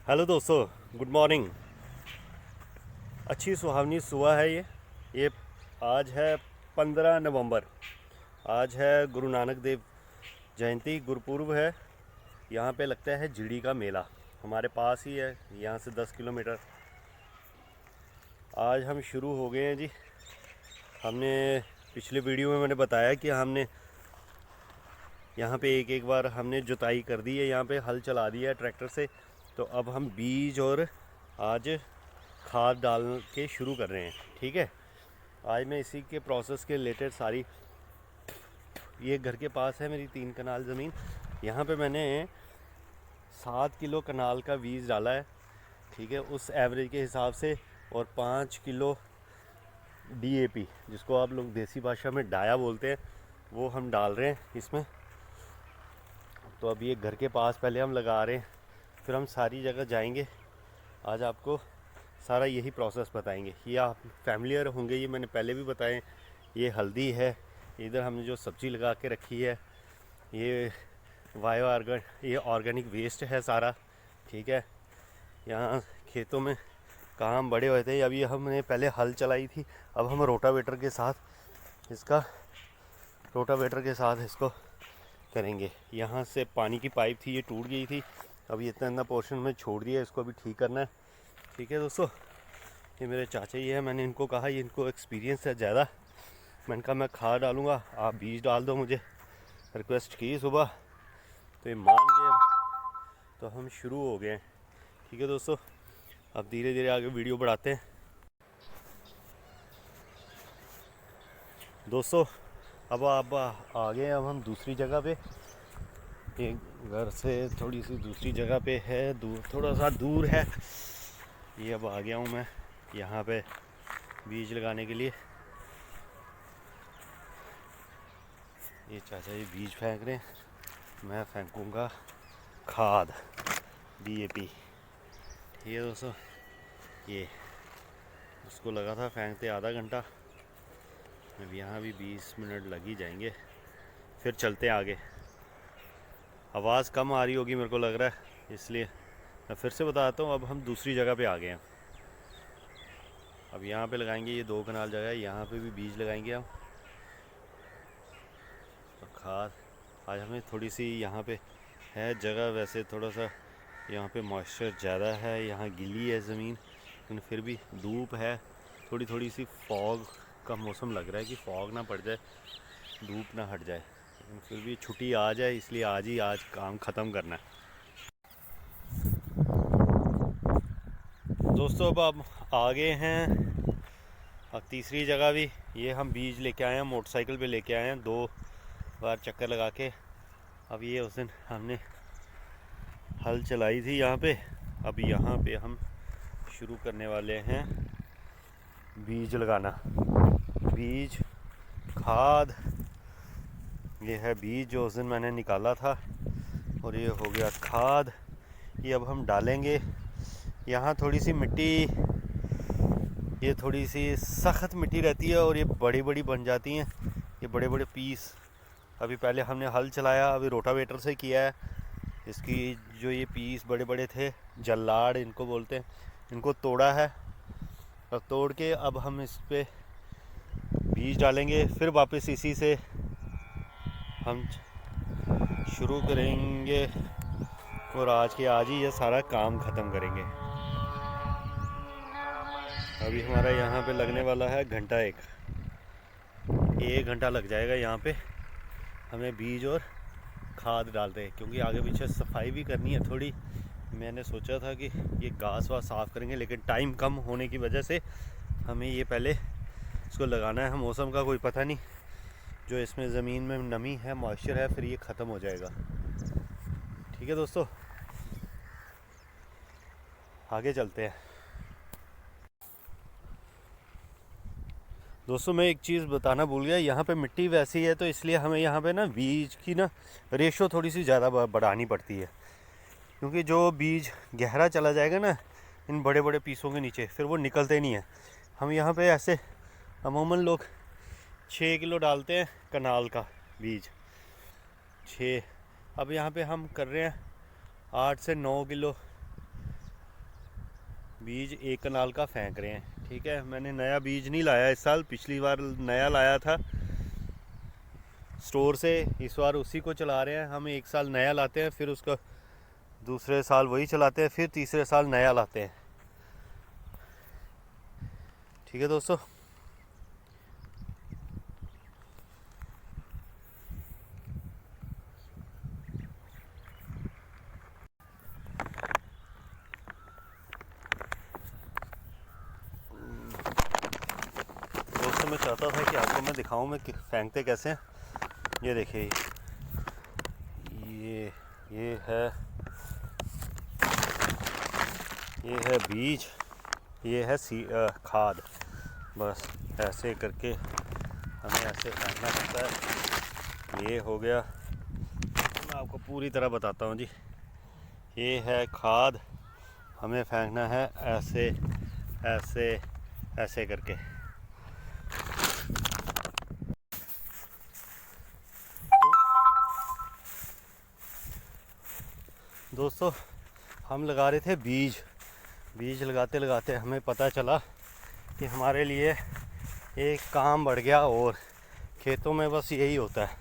Hello दोस्तों, good morning. अच्छी सुहावनी सुबह है ये आज है 15 नवंबर। आज है गुरु नानक देव जयंती, गुरुपूर्व है। यहाँ पे लगता है झिड़ी का मेला, हमारे पास ही है, यहाँ से 10 किलोमीटर। आज हम शुरू हो गए हैं जी। हमने पिछले वीडियो में मैंने बताया कि हमने यहाँ पे एक एक बार हमने जुताई कर दी है, यहाँ पे हल चला दिया है ट्रैक्टर से। तो अब हम बीज और आज खाद डाल के शुरू कर रहे हैं। ठीक है, आज मैं इसी के प्रोसेस के रिलेटेड सारी, ये घर के पास है मेरी 3 कनाल ज़मीन। यहाँ पे मैंने 7 किलो कनाल का बीज डाला है, ठीक है, उस एवरेज के हिसाब से। और 5 किलो DAP, जिसको आप लोग देसी भाषा में डाया बोलते हैं, वो हम डाल रहे हैं इसमें। तो अब ये घर के पास पहले हम लगा रहे हैं, फिर हम सारी जगह जाएंगे। आज आपको सारा यही प्रोसेस बताएंगे। ये आप फैमिलियर होंगे, ये मैंने पहले भी बताएं। ये हल्दी है, इधर हमने जो सब्ज़ी लगा के रखी है, ये ये ऑर्गेनिक वेस्ट है सारा। ठीक है, यहाँ खेतों में काम बड़े हुए थे, अभी हमने पहले हल चलाई थी, अब हम रोटावेटर के साथ इसको करेंगे। यहाँ से पानी की पाइप थी, ये टूट गई थी, अभी इतना पोर्शन में छोड़ दिया, इसको अभी ठीक करना है। ठीक है दोस्तों, ये मेरे चाचा ही है। मैंने इनको कहा, ये इनको एक्सपीरियंस है ज़्यादा, मैंने कहा मैं खाद डालूँगा, आप बीज डाल दो, मुझे रिक्वेस्ट की सुबह, तो ये मान गए। तो हम शुरू हो गए हैं। ठीक है दोस्तों, अब धीरे धीरे आगे वीडियो बढ़ाते हैं। दोस्तों अब आप आ गए, अब हम दूसरी जगह पे, ये घर से थोड़ी सी दूसरी जगह पे है, थोड़ा सा दूर है। ये अब आ गया हूँ मैं यहाँ पे बीज लगाने के लिए। ये चाचा जी बीज फेंक रहे हैं, मैं फेंकूँगा खाद DAP। ठीक है दोस्तों, ये उसको लगा था फेंकते आधा घंटा, अब यहाँ भी 20 मिनट लग ही जाएंगे, फिर चलते हैं आगे। आवाज़ कम आ रही होगी मेरे को लग रहा है, इसलिए मैं फिर से बताता हूँ। अब हम दूसरी जगह पे आ गए हैं, अब यहाँ पे लगाएंगे, ये 2 कनाल जगह है, यहाँ पे भी बीज लगाएंगे हम। और खाद आज हमें थोड़ी सी यहाँ पे है जगह, वैसे थोड़ा सा यहाँ पे मॉइस्चर ज़्यादा है, यहाँ गीली है ज़मीन, लेकिन फिर भी धूप है, थोड़ी थोड़ी सी फॉग का मौसम लग रहा है कि फॉग ना पड़ जाए, धूप ना हट जाए, लेकिन फिर भी छुट्टी आ जाए, इसलिए आज काम ख़त्म करना है। दोस्तों अब आप आ गए हैं, अब तीसरी जगह भी ये हम बीज लेके आए हैं, मोटरसाइकिल पे लेके आए हैं, 2 बार चक्कर लगा के। अब ये उस दिन हमने हल चलाई थी यहाँ पे, अब यहाँ पे हम शुरू करने वाले हैं बीज लगाना। बीज, खाद, ये है बीज जो उस दिन मैंने निकाला था, और ये हो गया खाद, ये अब हम डालेंगे। यहाँ थोड़ी सी मिट्टी, ये थोड़ी सी सख्त मिट्टी रहती है और ये बड़ी बड़ी बन जाती हैं, ये बड़े बड़े पीस। अभी पहले हमने हल चलाया, अभी रोटावेटर से किया है। इसकी जो ये पीस बड़े बड़े थे, जल्लाड़ इनको बोलते हैं, इनको तोड़ा है, और तोड़ के अब हम इस पे बीज डालेंगे, फिर वापस इसी से हम शुरू करेंगे, और आज ही ये सारा काम ख़त्म करेंगे। अभी हमारा यहाँ पे लगने वाला है घंटा 1 घंटा लग जाएगा यहाँ पे हमें बीज और खाद डालते हैं, क्योंकि आगे पीछे सफाई भी करनी है थोड़ी। मैंने सोचा था कि ये घास वास साफ़ करेंगे, लेकिन टाइम कम होने की वजह से हमें ये पहले इसको लगाना है। मौसम का कोई पता नहीं, जो इसमें ज़मीन में नमी है, मॉइस्चर है, फिर ये ख़त्म हो जाएगा। ठीक है दोस्तों, आगे चलते हैं। दोस्तों मैं एक चीज़ बताना भूल गया, यहाँ पे मिट्टी वैसी है, तो इसलिए हमें यहाँ पे ना बीज की ना रेशो थोड़ी सी ज़्यादा बढ़ानी पड़ती है, क्योंकि जो बीज गहरा चला जाएगा ना इन बड़े बड़े पीसों के नीचे, फिर वो निकलते नहीं हैं। हम यहाँ पे ऐसे अमूमन लोग 6 किलो डालते हैं कनाल का बीज, 6। अब यहाँ पे हम कर रहे हैं 8 से 9 किलो बीज एक कनाल का फेंक रहे हैं। ठीक है, मैंने नया बीज नहीं लाया इस साल, पिछली बार नया लाया था स्टोर से, इस बार उसी को चला रहे हैं। हम एक साल नया लाते हैं, फिर उसका दूसरे साल वही चलाते हैं, फिर तीसरे साल नया लाते हैं। ठीक है दोस्तों, मैं चाहता था कि आपको मैं दिखाऊं मैं फेंकते कैसे हैं। ये देखिए, ये है बीज, ये है खाद। बस ऐसे करके हमें ऐसे फेंकना पड़ता है। ये हो गया, मैं आपको पूरी तरह बताता हूँ जी। ये है खाद, हमें फेंकना है ऐसे ऐसे ऐसे करके। दोस्तों, हम लगा रहे थे बीज लगाते लगाते हमें पता चला कि हमारे लिए एक काम बढ़ गया, और खेतों में बस यही होता है।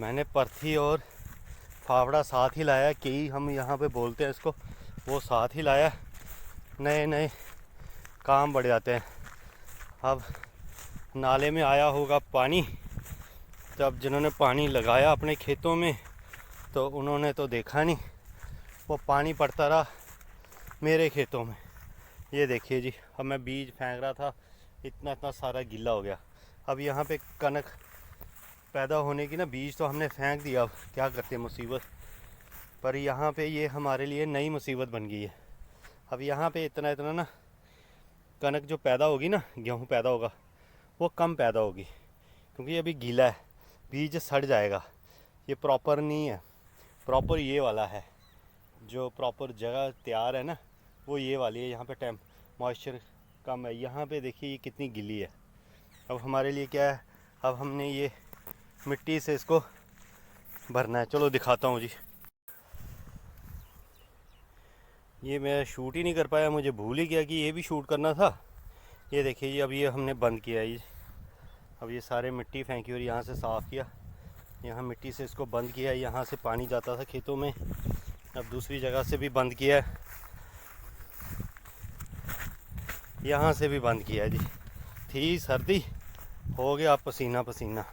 मैंने परथी और फावड़ा साथ ही लाया, कई हम यहाँ पे बोलते हैं इसको, वो साथ ही लाया। नए नए काम बढ़ जाते हैं। अब नाले में आया होगा पानी, तब जिन्होंने पानी लगाया अपने खेतों में तो उन्होंने तो देखा नहीं, वो पानी पड़ता रहा मेरे खेतों में। ये देखिए जी, अब मैं बीज फेंक रहा था, इतना सारा गीला हो गया। अब यहाँ पे कनक पैदा होने की ना, बीज तो हमने फेंक दिया, अब क्या करते हैं, मुसीबत। पर यहाँ पे ये हमारे लिए नई मुसीबत बन गई है। अब यहाँ पे इतना ना कनक जो पैदा होगी ना, गेहूँ पैदा होगा, वो कम पैदा होगी, क्योंकि अभी गीला है, बीज सड़ जाएगा। ये प्रॉपर नहीं है, प्रॉपर ये वाला है, जो प्रॉपर जगह तैयार है ना, वो ये वाली है। यहाँ पे मॉइस्चर कम है। यहाँ पे देखिए ये कितनी गीली है। अब हमारे लिए क्या है, अब हमने ये मिट्टी से इसको भरना है। चलो दिखाता हूँ जी। ये मैं शूट ही नहीं कर पाया, मुझे भूल ही गया कि ये भी शूट करना था। ये देखिए जी, अब ये हमने बंद किया है। अब ये सारे मिट्टी फेंकी और यहाँ से साफ़ किया, यहाँ मिट्टी से इसको बंद किया। यहाँ से पानी जाता था खेतों में, अब दूसरी जगह से भी बंद किया है, यहाँ से भी बंद किया है जी। थी सर्दी, हो गया पसीना पसीना,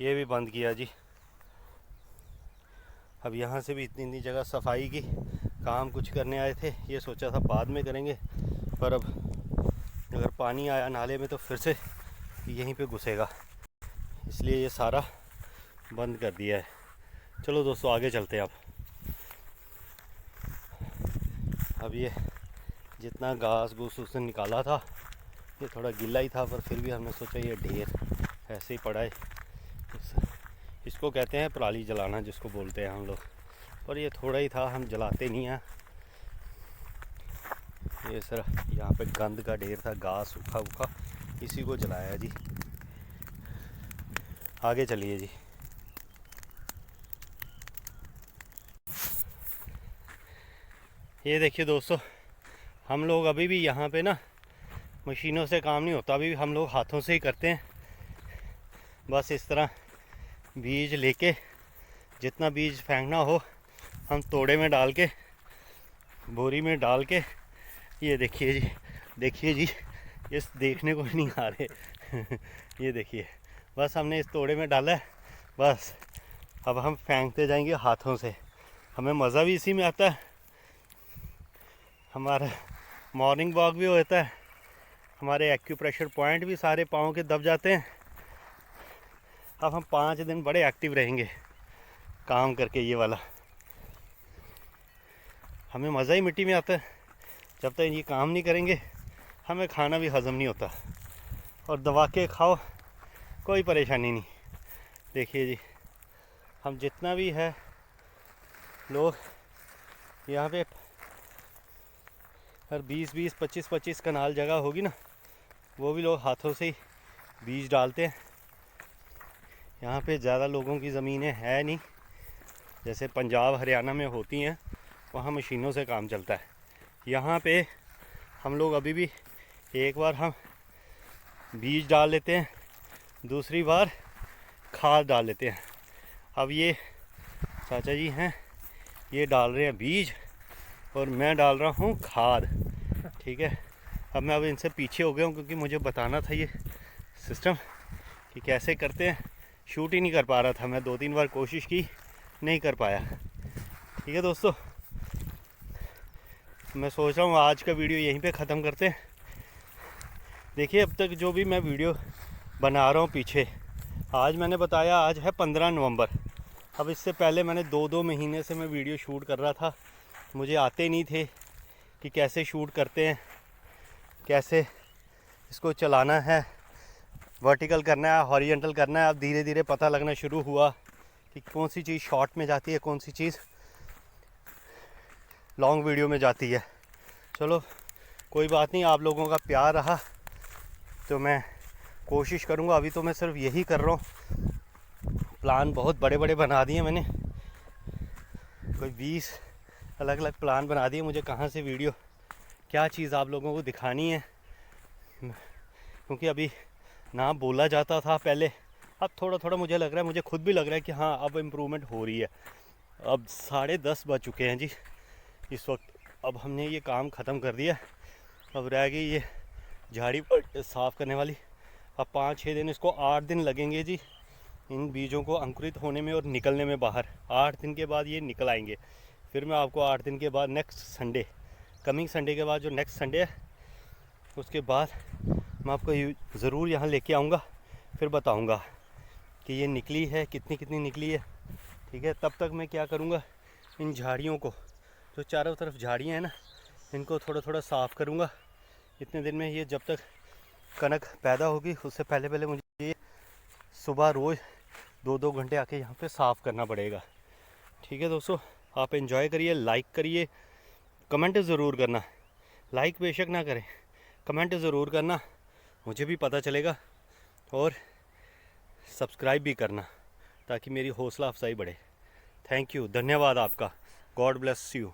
ये भी बंद किया जी। अब यहाँ से भी इतनी जगह सफाई की, काम कुछ करने आए थे, ये सोचा था बाद में करेंगे, पर अब अगर पानी आया नाले में तो फिर से यहीं पे घुसेगा, इसलिए ये सारा बंद कर दिया है। चलो दोस्तों, आगे चलते हैं। अब ये जितना घास घूस उसने निकाला था, ये थोड़ा गीला ही था, पर फिर भी हमने सोचा ये ढेर ऐसे ही पड़ा है। इसको कहते हैं पराली जलाना, जिसको बोलते हैं हम लोग, पर ये थोड़ा ही था, हम जलाते नहीं हैं। ये सर यहाँ पे गंद का ढेर था, घास सूखा उखा, इसी को जलाया जी। आगे चलिए जी। ये देखिए दोस्तों, हम लोग अभी भी यहाँ पे ना, मशीनों से काम नहीं होता, अभी भी हम लोग हाथों से ही करते हैं। बस इस तरह बीज लेके, जितना बीज फेंकना हो हम तोड़े में डाल के, बोरी में डाल के, ये देखिए जी, इस देखने को नहीं आ रहे ये देखिए, बस हमने इस तोड़े में डाला है। बस अब हम फेंकते जाएंगे हाथों से। हमें मज़ा भी इसी में आता है, हमारा मॉर्निंग वॉक भी होता है, हमारे एक्यूप्रेशर पॉइंट भी सारे पाँव के दब जाते हैं। अब हम 5 दिन बड़े एक्टिव रहेंगे काम करके। ये वाला हमें मज़ा ही मिट्टी में आता है। जब तक ये काम नहीं करेंगे हमें खाना भी हज़म नहीं होता, और दबा के खाओ कोई परेशानी नहीं। देखिए जी, हम जितना भी है लोग यहाँ पे, हर 20-20, 25-25 कनाल जगह होगी ना, वो भी लोग हाथों से ही बीज डालते हैं। यहाँ पे ज़्यादा लोगों की ज़मीनें है नहीं, जैसे पंजाब हरियाणा में होती हैं, वहाँ मशीनों से काम चलता है। यहाँ पे हम लोग अभी भी एक बार हम बीज डाल लेते हैं, दूसरी बार खाद डाल लेते हैं। अब ये चाचा जी हैं, ये डाल रहे हैं बीज और मैं डाल रहा हूँ खाद। ठीक है, अब मैं इनसे पीछे हो गया हूँ क्योंकि मुझे बताना था ये सिस्टम कि कैसे करते हैं। शूट ही नहीं कर पा रहा था मैं, 2-3 बार कोशिश की, नहीं कर पाया। ठीक है दोस्तों, मैं सोच रहा हूँ आज का वीडियो यहीं पे ख़त्म करते हैं। देखिए अब तक जो भी मैं वीडियो बना रहा हूँ पीछे, आज मैंने बताया आज है 15 नवंबर। अब इससे पहले मैंने 2-2 महीने से मैं वीडियो शूट कर रहा था। मुझे आते नहीं थे कि कैसे शूट करते हैं, कैसे इसको चलाना है, वर्टिकल करना है, हॉरिजॉन्टल करना है। अब धीरे धीरे पता लगना शुरू हुआ कि कौन सी चीज़ शॉर्ट में जाती है, कौन सी चीज़ लॉन्ग वीडियो में जाती है। चलो कोई बात नहीं, आप लोगों का प्यार रहा तो मैं कोशिश करूँगा। अभी तो मैं सिर्फ यही कर रहा हूँ। प्लान बहुत बड़े बड़े बना दिए मैंने, कोई 20 अलग अलग प्लान बना दिए मुझे कहाँ से वीडियो, क्या चीज़ आप लोगों को दिखानी है। क्योंकि अभी ना बोला जाता था पहले, अब थोड़ा थोड़ा मुझे लग रहा है, मुझे खुद भी लग रहा है कि हाँ अब इम्प्रूवमेंट हो रही है। अब 10:30 बज चुके हैं जी इस वक्त। अब हमने ये काम ख़त्म कर दिया, अब रह गई ये झाड़ी साफ़ करने वाली। अब 5-6 दिन, इसको 8 दिन लगेंगे जी इन बीजों को अंकुरित होने में और निकलने में बाहर। 8 दिन के बाद ये निकल आएंगे। फिर मैं आपको 8 दिन के बाद नेक्स्ट संडे, कमिंग संडे के बाद जो नेक्स्ट संडे है उसके बाद मैं आपको ज़रूर यहाँ लेके आऊँगा, फिर बताऊँगा कि ये निकली है, कितनी कितनी निकली है। ठीक है, तब तक मैं क्या करूँगा, इन झाड़ियों को, जो चारों तरफ झाड़ियाँ हैं ना, इनको थोड़ा थोड़ा साफ़ करूँगा। इतने दिन में ये जब तक कनक पैदा होगी उससे पहले पहले मुझे ये सुबह रोज़ 2-2 घंटे आके यहाँ पे साफ़ करना पड़ेगा। ठीक है दोस्तों, आप एंजॉय करिए, लाइक करिए, कमेंट ज़रूर करना। लाइक बेशक ना करें, कमेंट ज़रूर करना, मुझे भी पता चलेगा। और सब्सक्राइब भी करना ताकि मेरी हौसला अफजाई बढ़े। थैंक यू, धन्यवाद आपका। God bless you.